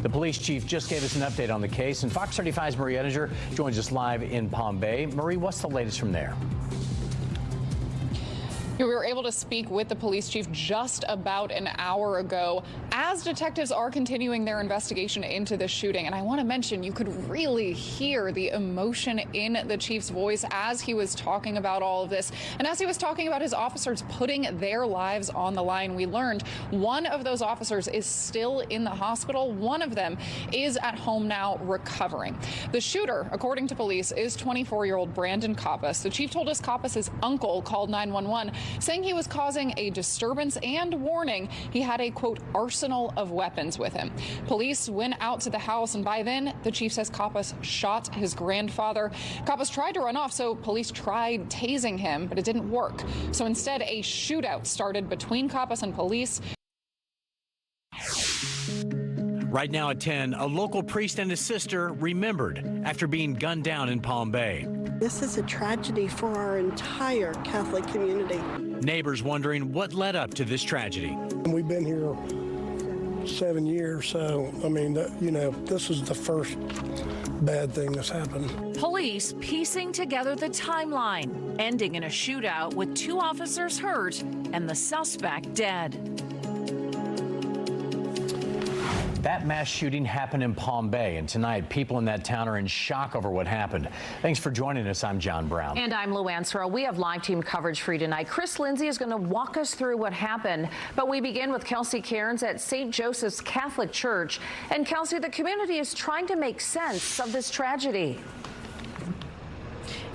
The police chief just gave us an update on the case, and Fox 35's Marie Edinger joins us live in Palm Bay. Marie, what's the latest from there? We were able to speak with the police chief just about an hour ago as detectives are continuing their investigation into the shooting. And I want to mention, you could really hear the emotion in the chief's voice as he was talking about all of this. And as he was talking about his officers putting their lives on the line, we learned one of those officers is still in the hospital. One of them is at home now recovering. The shooter, according to police, is 24-year-old Brandon Coppas. The chief told us Coppas's uncle called 911. Saying he was causing a disturbance and warning he had a, quote, arsenal of weapons with him. Police went out to the house, and by then, the chief says Coppas shot his grandfather. Coppas tried to run off, so police tried tasing him, but it didn't work. So instead, a shootout started between Coppas and police. Right now at 10, a local priest and his sister remembered after being gunned down in Palm Bay. This is a tragedy for our entire Catholic community. Neighbors wondering what led up to this tragedy. We've been here 7 years, so, I mean, this is the first bad thing that's happened. Police piecing together the timeline, ending in a shootout with 2 officers hurt and the suspect dead. That mass shooting happened in Palm Bay, and tonight people in that town are in shock over what happened. Thanks for joining us. I'm John Brown. And I'm Luann Sorrell. We have live team coverage for you tonight. Chris Lindsay is going to walk us through what happened, but we begin with Kelsey Cairns at St. Joseph's Catholic Church. And Kelsey, the community is trying to make sense of this tragedy.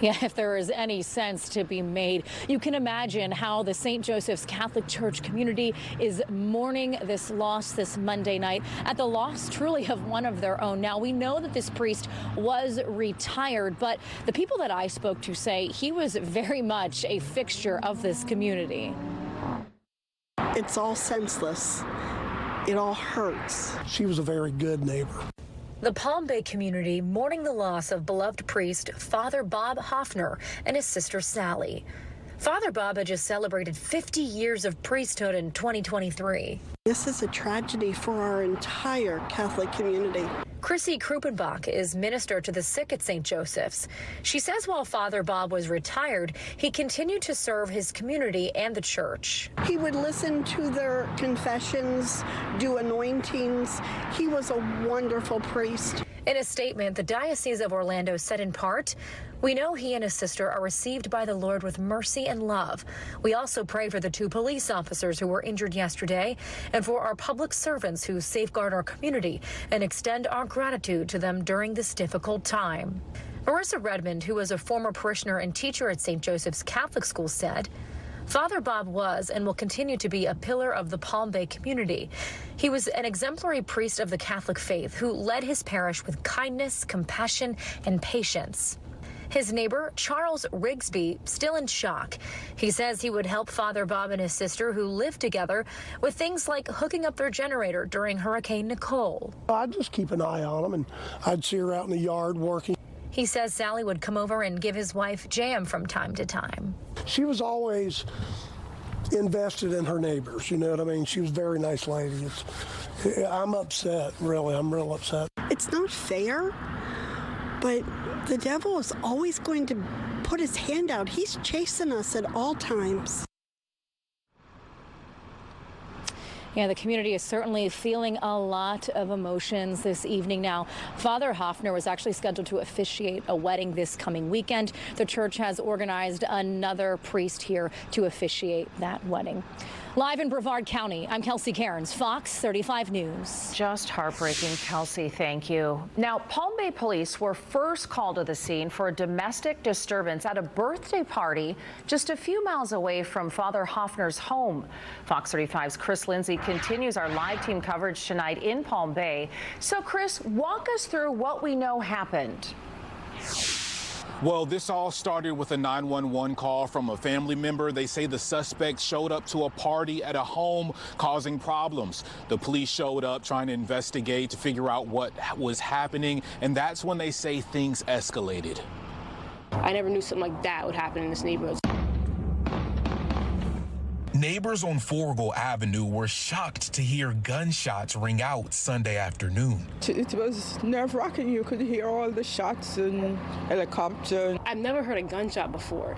Yeah, if there is any sense to be made, you can imagine how the St. Joseph's Catholic Church community is mourning this loss this Monday night at the loss truly of one of their own. Now, we know that this priest was retired, but the people that I spoke to say he was very much a fixture of this community. It's all senseless. It all hurts. She was a very good neighbor. The Palm Bay community mourning the loss of beloved priest Father Bob Hoffner and his sister Sally. Father Bob had just celebrated 50 years of priesthood in 2023. This is a tragedy for our entire Catholic community. Chrissy Krupenbach is minister to the sick at St. Joseph's. She says while Father Bob was retired, he continued to serve his community and the church. He would listen to their confessions, do anointings. He was a wonderful priest. In a statement, the Diocese of Orlando said in part, "We know he and his sister are received by the Lord with mercy and love. We also pray for the 2 police officers who were injured yesterday and for our public servants who safeguard our community and extend our gratitude to them during this difficult time." Marissa Redmond, who was a former parishioner and teacher at St. Joseph's Catholic School, said, Father Bob was and will continue to be a pillar of the Palm Bay community. He was an exemplary priest of the Catholic faith who led his parish with kindness, compassion, and patience. His neighbor, Charles Rigsby, still in shock. He says he would help Father Bob and his sister, who lived together, with things like hooking up their generator during Hurricane Nicole. I'd just keep an eye on them, and I'd see her out in the yard working. He says Sally would come over and give his wife jam from time to time. She was always invested in her neighbors, you know what I mean? She was a very nice lady. I'm upset, really. I'm real upset. It's not fair, but the devil is always going to put his hand out. He's chasing us at all times. Yeah, the community is certainly feeling a lot of emotions this evening now. Father Hoffner was actually scheduled to officiate a wedding this coming weekend. The church has organized another priest here to officiate that wedding. Live in Brevard County, I'm Kelsey Cairns, Fox 35 News. Just heartbreaking, Kelsey. Thank you. Now, Palm Bay police were first called to the scene for a domestic disturbance at a birthday party just a few miles away from Father Hoffner's home. Fox 35's Chris Lindsay continues our live team coverage tonight in Palm Bay. So, Chris, walk us through what we know happened. Well, this all started with a 911 call from a family member. They say the suspect showed up to a party at a home causing problems. The police showed up trying to investigate to figure out what was happening, and that's when they say things escalated. I never knew something like that would happen in this neighborhood. Neighbors on Forgle Avenue were shocked to hear gunshots ring out Sunday afternoon. It was nerve-wracking. You could hear all the shots and helicopter. I've never heard a gunshot before,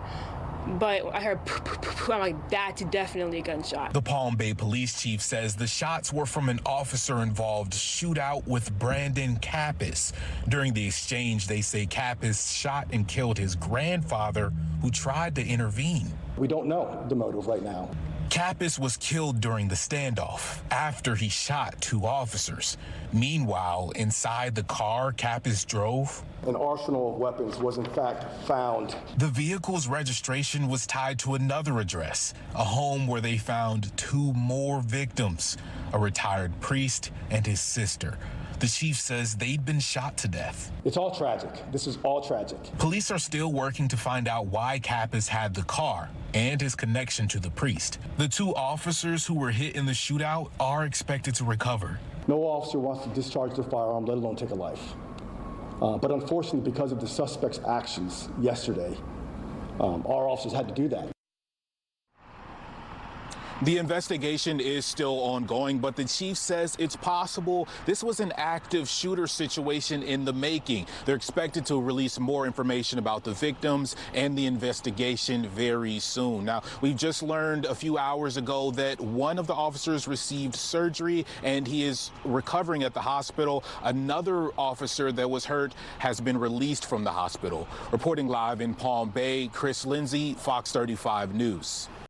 but I heard poof, poof, poof. I'm like, that's definitely a gunshot. The Palm Bay police chief says the shots were from an officer-involved shootout with Brandon Kappas. During the exchange, they say Kappas shot and killed his grandfather, who tried to intervene. We don't know the motive right now. Kappas was killed during the standoff after he shot 2 officers. Meanwhile, inside the car Kappas drove, An arsenal of weapons was in fact found. The vehicle's registration was tied to another address, a home where they found 2 more victims, a retired priest and his sister. The chief says they'd been shot to death. It's all tragic. This is all tragic. Police are still working to find out why Kappas had the car and his connection to the priest. The 2 officers who were hit in the shootout are expected to recover. No officer wants to discharge their firearm, let alone take a life. But unfortunately, because of the suspect's actions yesterday, our officers had to do that. The investigation is still ongoing, but the chief says it's possible this was an active shooter situation in the making. They're expected to release more information about the victims and the investigation very soon. Now, we've just learned a few hours ago that one of the officers received surgery and he is recovering at the hospital. Another officer that was hurt has been released from the hospital. Reporting live in Palm Bay, Chris Lindsay, Fox 35 News.